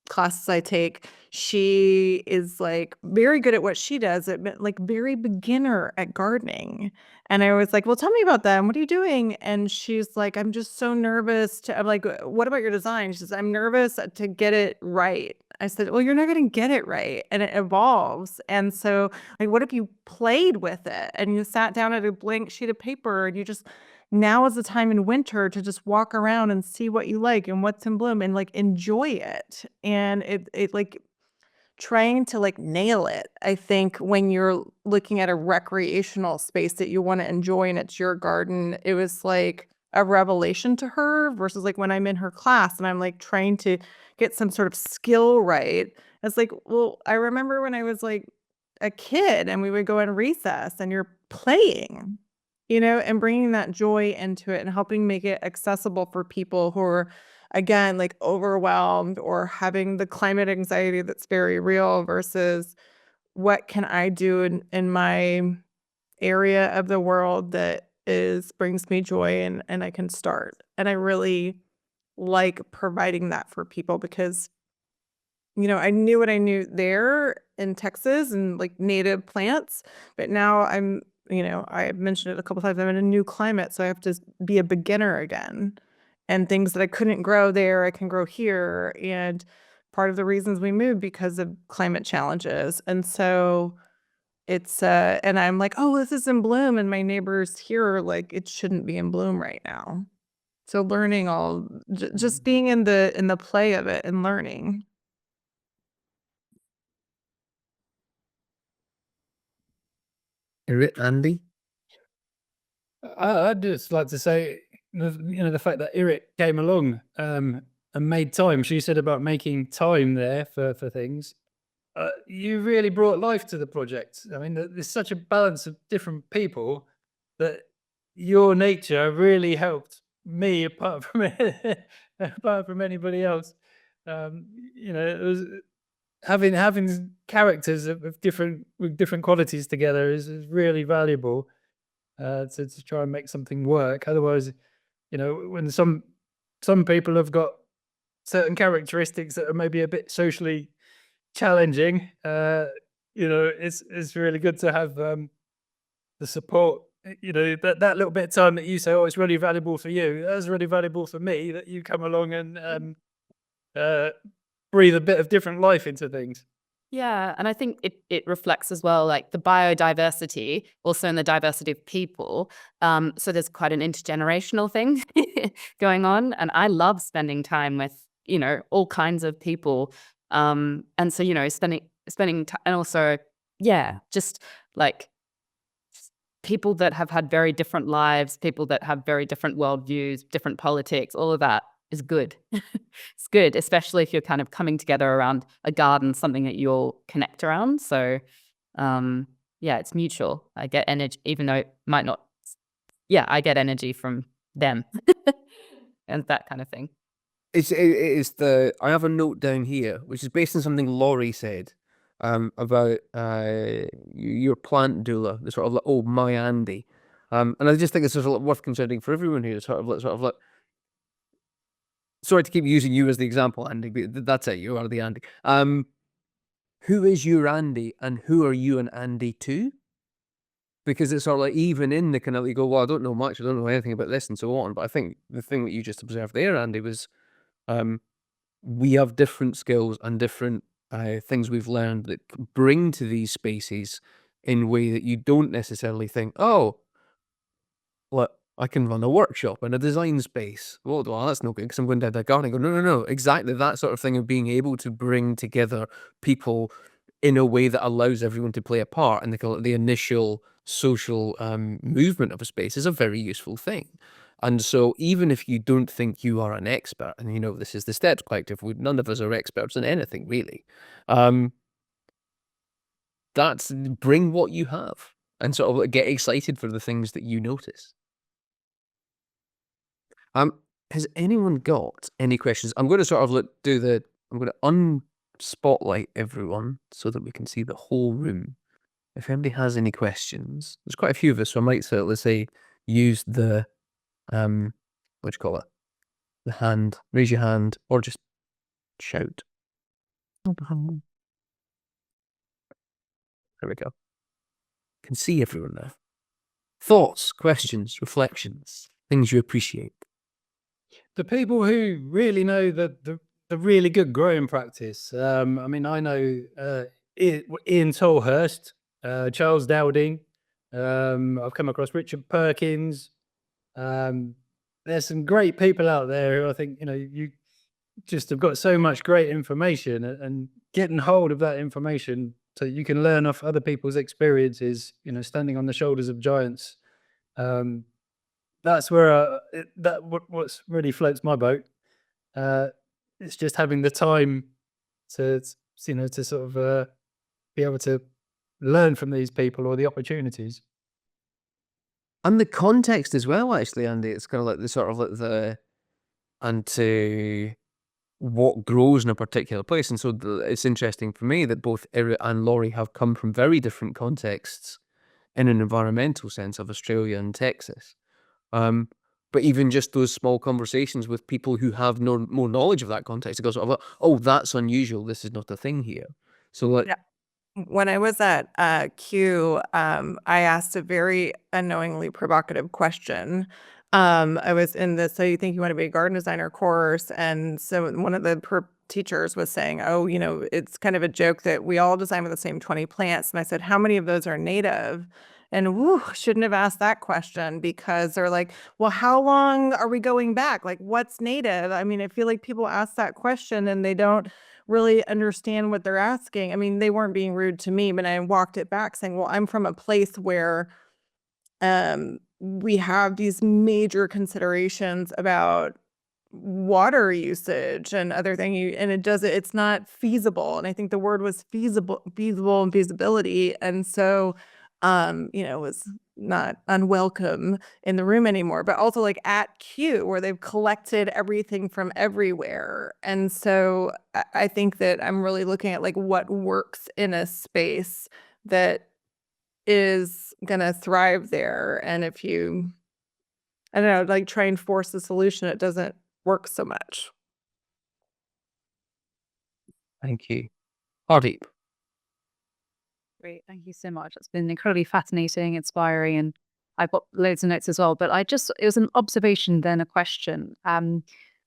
classes I take, she is like very good at what she does, but like very beginner at gardening. And I was like, well, tell me about that. And what are you doing? And she's like, I'm just so nervous I'm like, what about your design? She says, I'm nervous to get it right. I said, well, you're not going to get it right. And it evolves. And so like, what if you played with it and you sat down at a blank sheet of paper, and you just, now is the time in winter to just walk around and see what you like and what's in bloom, and like enjoy it. And it like trying to like nail it. I think when you're looking at a recreational space that you want to enjoy and it's your garden, it was like a revelation to her versus like when I'm in her class and I'm like trying to get some sort of skill right. It's like, well, I remember when I was like a kid and we would go in recess and you're playing, and bringing that joy into it and helping make it accessible for people who are, again, like overwhelmed or having the climate anxiety that's very real versus what can I do in my area of the world that brings me joy and I can start. And I really like providing that for people because I knew what I knew there in Texas and like native plants, but now I mentioned it a couple times, I'm in a new climate, so I have to be a beginner again. And things that I couldn't grow there, I can grow here. And part of the reasons we moved because of climate challenges. And so and I'm like, oh, this is in bloom. And my neighbors here are like, it shouldn't be in bloom right now. So learning just being in the play of it and learning. Andy? I'd just like to say, the fact that Irit came along and made time. She said about making time there for things. You really brought life to the project. I mean, there's such a balance of different people that your nature really helped me apart from apart from anybody else. It was having characters of different with different qualities together is really valuable to try and make something work. Otherwise, when some people have got certain characteristics that are maybe a bit socially challenging, it's really good to have the support. That little bit of time that you say, oh, it's really valuable for you. That's really valuable for me that you come along and uh, breathe a bit of different life into things. Yeah, and I think it reflects as well, like the biodiversity, also in the diversity of people. So there's quite an intergenerational thing going on, and I love spending time with all kinds of people. And so spending time, and also just like people that have had very different lives, people that have very different worldviews, different politics, all of that is good. It's good, especially if you're kind of coming together around a garden, something that you'll connect around. So, it's mutual. I get energy, even though it might not. Yeah, I get energy from them and that kind of thing. I have a note down here, which is based on something Laurie said about your plant doula, the sort of like, oh, my Andy. And I just think it's sort of worth considering for everyone here, sort of like, sorry to keep using you as the example, Andy, but that's it, you are the Andy. Who is your Andy and who are you and Andy to? Because it's sort of like, even in the kind of, you go, well, I don't know much, I don't know anything about this and so on. But I think the thing that you just observed there, Andy, was we have different skills and different things we've learned that bring to these spaces in a way that you don't necessarily think, oh, well, I can run a workshop in a design space. Well, that's no good because I'm going down the garden. I go, no. Exactly that sort of thing of being able to bring together people in a way that allows everyone to play a part. And the initial social movement of a space is a very useful thing. And so even if you don't think you are an expert, and this is the Steps Collective, none of us are experts in anything really. That's bring what you have and sort of get excited for the things that you notice. Has anyone got any questions? I'm going to sort of I'm going to unspotlight everyone so that we can see the whole room. If anybody has any questions, there's quite a few of us, so I might say, let's say, use the, what do you call it? The hand, raise your hand, or just shout. There we go. Can see everyone now. Thoughts, questions, reflections, things you appreciate. The people who really know the really good growing practice. I know Ian Tolhurst, Charles Dowding. I've come across Richard Perkins. There's some great people out there who I think just have got so much great information, and getting hold of that information so you can learn off other people's experiences, standing on the shoulders of giants. Um, that's where what's really floats my boat. It's just having the time to to sort of be able to learn from these people, or the opportunities. And the context as well, actually, Andy. It's kind of like the sort of like and to what grows in a particular place. And so it's interesting for me that both Irit and Laurie have come from very different contexts in an environmental sense of Australia and Texas. But even just those small conversations with people who have more knowledge of that context, it goes, oh, that's unusual. This is not a thing here. So like, Yeah. When I was at Q, I asked a very unknowingly provocative question. I was in this "So you think you want to be a garden designer" course, and so one of the teachers was saying, "Oh, it's kind of a joke that we all design with the same 20 plants." And I said, "How many of those are native?" And woo, shouldn't have asked that question, because they're like, "Well, how long are we going back? Like, what's native?" I mean, I feel like people ask that question and they don't really understand what they're asking. I mean, they weren't being rude to me, but I walked it back saying, "Well, I'm from a place where we have these major considerations about water usage and other thing, and it's not feasible." And I think the word was feasible and feasibility. And so, it was not unwelcome in the room anymore, but also like at Q, where they've collected everything from everywhere. And so I think that I'm really looking at like what works in a space that is gonna thrive there. And if you, I don't know, like try and force a solution, it doesn't work so much. thank you. Hardeep. Great, thank you so much. It's been incredibly fascinating, inspiring, and I've got loads of notes as well. But it was an observation, then a question,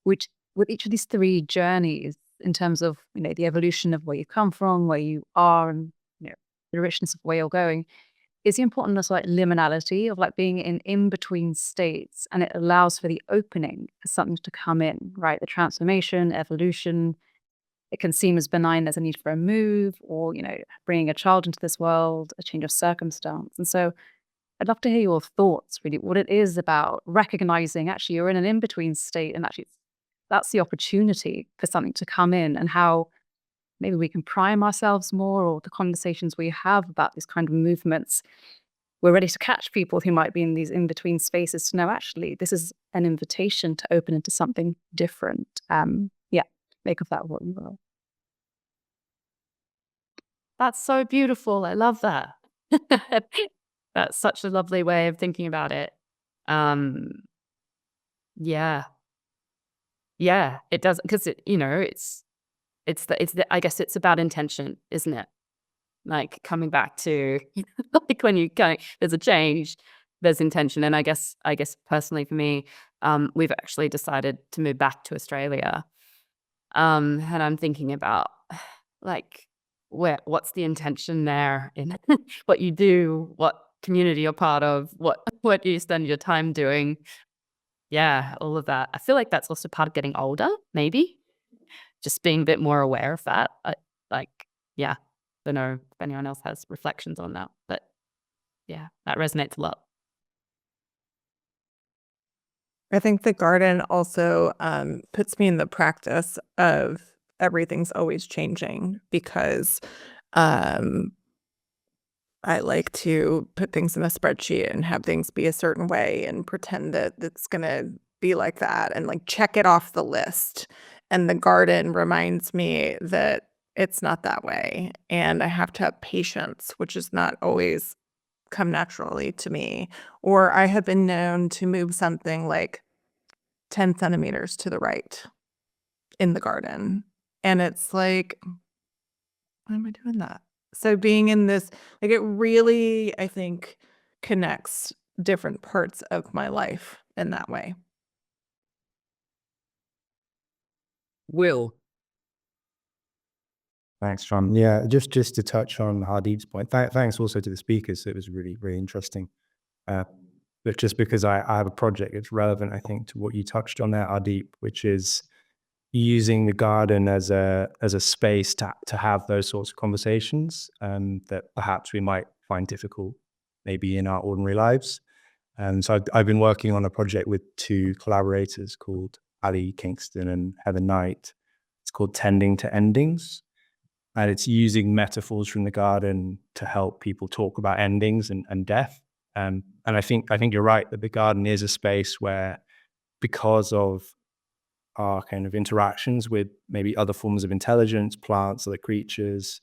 which with each of these three journeys, in terms of the evolution of where you come from, where you are, and the richness of where you're going, is the importance of like liminality, of like being in between states, and it allows for the opening for something to come in, right? The transformation, evolution. It can seem as benign as a need for a move, or bringing a child into this world, a change of circumstance. And so I'd love to hear your thoughts, really, what it is about recognizing actually you're in an in-between state, and actually that's the opportunity for something to come in, and how maybe we can prime ourselves more, or the conversations we have about these kind of movements, we're ready to catch people who might be in these in-between spaces to know actually this is an invitation to open into something different. Yeah, make of that what you will. That's so beautiful. I love that. That's such a lovely way of thinking about it. Yeah. Yeah, it does, because I guess it's about intention, isn't it? Like coming back to like when there's a change, there's intention. And I guess personally for me, we've actually decided to move back to Australia. And I'm thinking about like what's the intention there in what you do, what community you're part of, what you spend your time doing. Yeah, all of that. I feel like that's also part of getting older, maybe. Just being a bit more aware of that. Yeah, don't know if anyone else has reflections on that, but yeah, that resonates a lot. I think the garden also puts me in the practice of everything's always changing, because I like to put things in a spreadsheet and have things be a certain way and pretend that it's going to be like that, and like check it off the list. And the garden reminds me that it's not that way. And I have to have patience, which is not always come naturally to me. Or I have been known to move something like 10 centimeters to the right in the garden. And it's like, why am I doing that? So being in this, like, it really, I think, connects different parts of my life in that way. Will. Thanks, John. Yeah, just to touch on Hardeep's point, thanks also to the speakers. It was really, really interesting. But just because I have a project that's relevant, I think, to what you touched on there, Hardeep, which is using the garden as a space to have those sorts of conversations that perhaps we might find difficult maybe in our ordinary lives. And so I've been working on a project with two collaborators called Ali Kingston and Heather Knight. It's called Tending to Endings. And it's using metaphors from the garden to help people talk about endings and death. And I think you're right that the garden is a space where, because of our kind of interactions with maybe other forms of intelligence, plants, other creatures,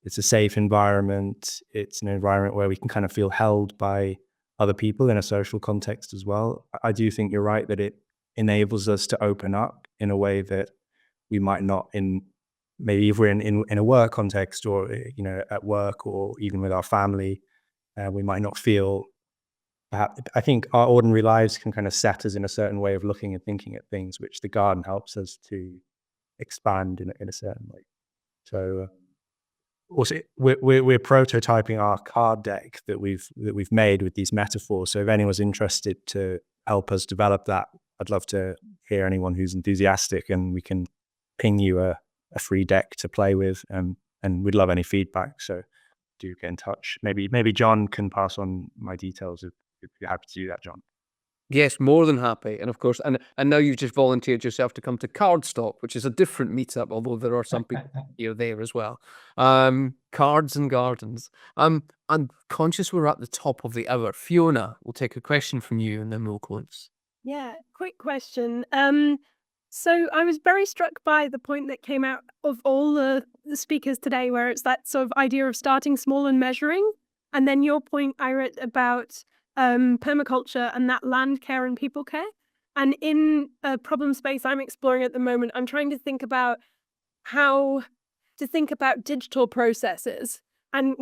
it's a safe environment. It's an environment where we can kind of feel held by other people in a social context as well. I do think you're right that it enables us to open up in a way that we might not in maybe if we're in a work context or at work or even with our family, we might not feel. Perhaps I think our ordinary lives can kind of set us in a certain way of looking and thinking at things, which the garden helps us to expand in a certain way. So also we're prototyping our card deck that we've made with these metaphors. So if anyone's interested to help us develop that, I'd love to hear anyone who's enthusiastic, and we can ping you a free deck to play with, and we'd love any feedback. So do get in touch. Maybe John can pass on my details if you're happy to do that, John. Yes, more than happy. And of course, and now you've just volunteered yourself to come to Cardstock, which is a different meetup, although there are some people here there as well. Cards and gardens. I'm conscious we're at the top of the hour. Fiona, we'll take a question from you and then we'll close. Yeah, quick question. So I was very struck by the point that came out of all the speakers today, where it's that sort of idea of starting small and measuring. And then your point, Irit, about permaculture and that land care and people care. And in a problem space I'm exploring at the moment, I'm trying to think about how to think about digital processes. And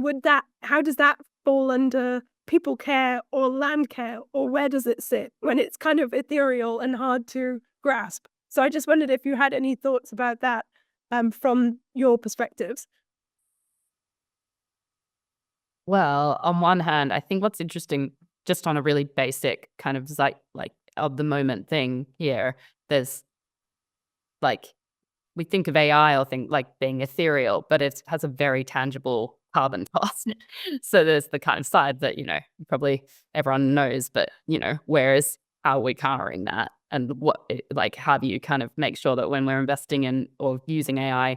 how does that fall under people care or land care, or where does it sit when it's kind of ethereal and hard to grasp? So I just wondered if you had any thoughts about that from your perspectives. Well, on one hand, I think what's interesting, just on a really basic kind of like of the moment thing here, there's like, we think of AI or think like being ethereal, but it has a very tangible carbon cost. So there's the kind of side that, probably everyone knows, but, how are we countering that? And how do you kind of make sure that when we're investing in or using AI,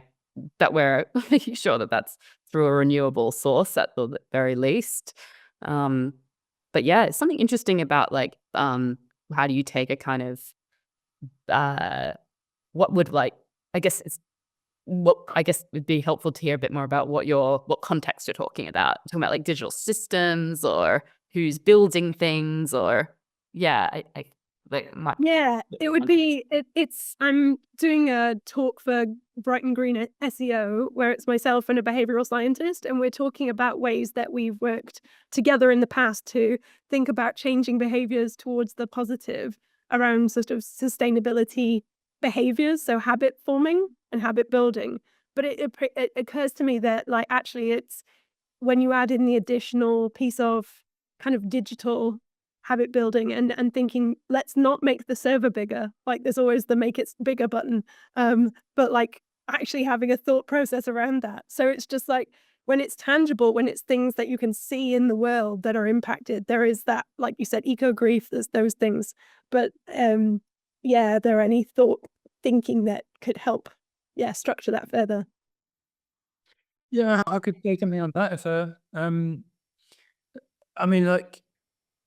that we're making sure that that's through a renewable source at the very least. But yeah, it's something interesting about how do you take a kind of what would I guess would be helpful to hear a bit more about what context you're talking about. Talking about digital systems or who's building things, or yeah, It would be, I'm doing a talk for Brighton Green SEO, where it's myself and a behavioral scientist, and we're talking about ways that we've worked together in the past to think about changing behaviors towards the positive around sort of sustainability behaviors, so habit forming and habit building. But it occurs to me that actually it's when you add in the additional piece of kind of digital habit building and thinking, let's not make the server bigger. There's always the make it bigger button. But actually having a thought process around that. So it's just when it's tangible, when it's things that you can see in the world that are impacted, there is that, like you said, eco grief, there's those things. But are there any thinking that could help structure that further? Yeah, I could say something on that.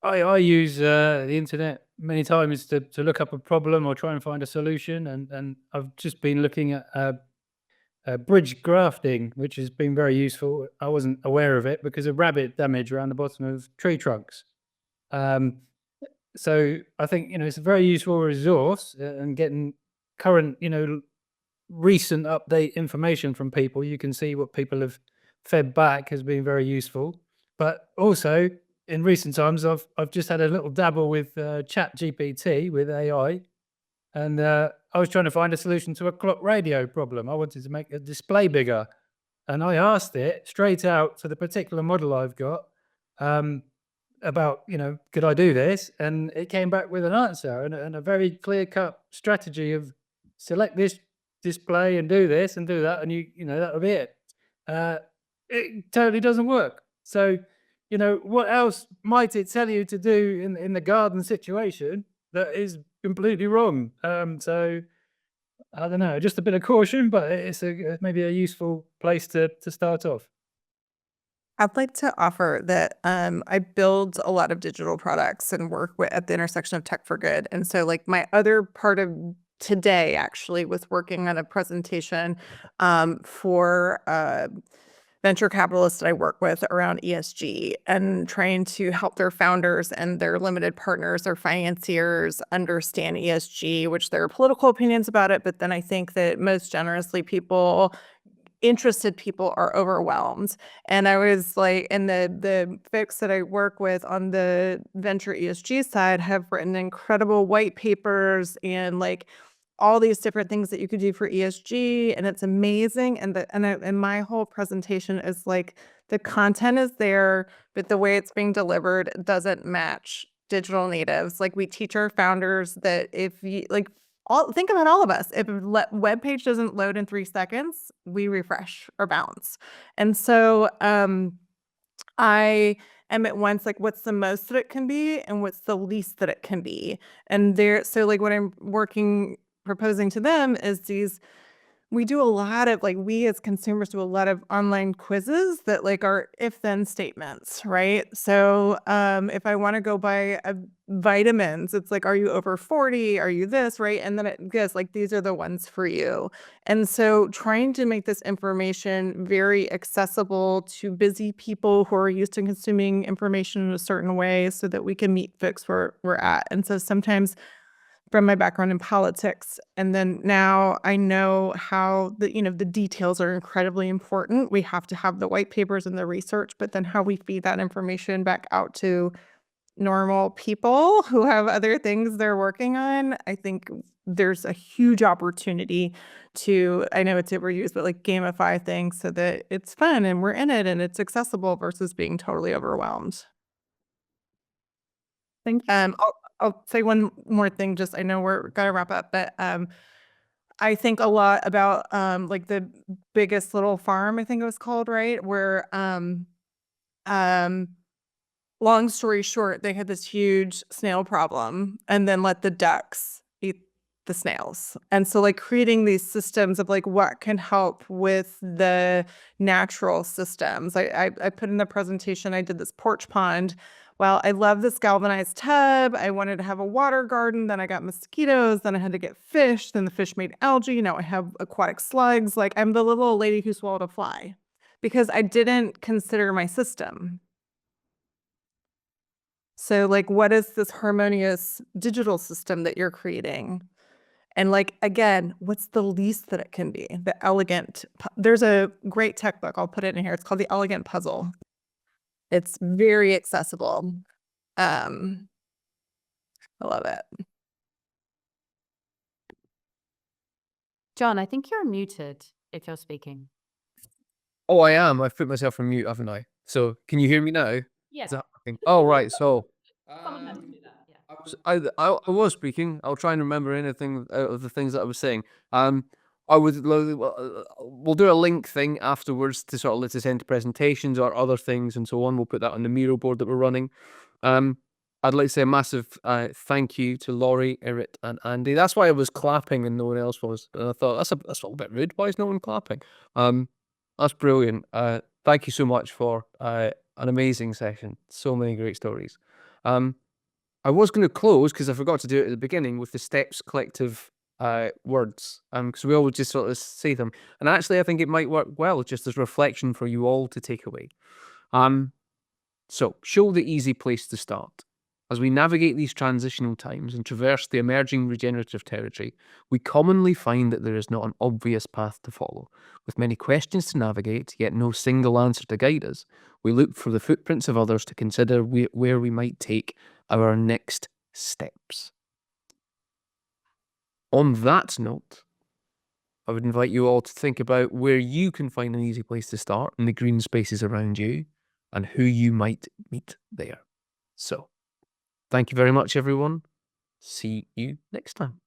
I use the internet many times to look up a problem or try and find a solution, and I've just been looking at bridge grafting, which has been very useful. I wasn't aware of it because of rabbit damage around the bottom of tree trunks. So I think it's a very useful resource, and getting current recent update information from people, you can see what people have fed back, has been very useful. But also in recent times, I've just had a little dabble with Chat GPT with AI, and I was trying to find a solution to a clock radio problem. I wanted to make a display bigger, and I asked it straight out for the particular model I've got about could I do this, and it came back with an answer and a very clear-cut strategy of select this display and do this and do that, and you know that'll be it. It totally doesn't work. So, you know, what else might it tell you to do in the garden situation that is completely wrong? So I don't know, just a bit of caution, but it's maybe a useful place to start off. I'd like to offer that I build a lot of digital products and work at the intersection of tech for good. And so like my other part of today actually was working on a presentation for venture capitalists that I work with around ESG and trying to help their founders and their limited partners, their financiers understand ESG, which there are political opinions about it. But then I think that most generously interested people are overwhelmed. And I was like, and the folks that I work with on the venture ESG side have written incredible white papers and like all these different things that you could do for ESG, and it's amazing. And my whole presentation is like the content is there, but the way it's being delivered doesn't match digital natives. Like we teach our founders that if you like think about all of us. If a web page doesn't load in 3 seconds, we refresh or bounce. And so I am at once like, what's the most that it can be and what's the least that it can be? And so like what I'm proposing to them is we do a lot of like, we as consumers do a lot of online quizzes that like are if then statements, right? So if I want to go buy vitamins, it's like, are you over 40? Are you this, right? And then it goes like, these are the ones for you. And so trying to make this information very accessible to busy people who are used to consuming information in a certain way so that we can meet folks where we're at. And so sometimes from my background in politics, and then now I know how the details are incredibly important. We have to have the white papers and the research, but then how we feed that information back out to normal people who have other things they're working on. I think there's a huge opportunity to, I know it's overused, but like gamify things so that it's fun and we're in it and it's accessible versus being totally overwhelmed. Thank you. I'll say one more thing, just I know we're gonna wrap up, but I think a lot about like the Biggest Little Farm, I think it was called, right? Where long story short, they had this huge snail problem and then let the ducks eat the snails. And so like creating these systems of like what can help with the natural systems. I put in the presentation, I did this porch pond. Well, I love this galvanized tub. I wanted to have a water garden. Then I got mosquitoes. Then I had to get fish. Then the fish made algae. Now I have aquatic slugs. Like I'm the little old lady who swallowed a fly because I didn't consider my system. So like, what is this harmonious digital system that you're creating? And like, again, what's the least that it can be? The elegant, there's a great tech book. I'll put it in here. It's called The Elegant Puzzle. It's very accessible. I love it. John, I think you're muted if you're speaking. Oh, I am. I've put myself on mute, haven't I? So can you hear me now? Yes. Oh, right. So Someone has to do that. Yeah. I was speaking. I'll try and remember anything out of the things that I was saying. I would we'll do a link thing afterwards to sort of let us into presentations or other things and so on. We'll put that on the Miro board that we're running. I'd like to say a massive thank you to Laurie, Irit, and Andy. That's why I was clapping and no one else was. And I thought that's a little bit rude. Why is no one clapping? That's brilliant. Thank you so much for an amazing session. So many great stories. I was going to close because I forgot to do it at the beginning with the Steps Collective words, because we always just sort of say them, and actually I think it might work well just as reflection for you all to take away. So show the easy place to start. As we navigate these transitional times and traverse the emerging regenerative territory, we commonly find that there is not an obvious path to follow. With many questions to navigate, yet no single answer to guide us, we look for the footprints of others to consider where we might take our next steps. On that note, I would invite you all to think about where you can find an easy place to start in the green spaces around you and who you might meet there. So, thank you very much, everyone. See you next time.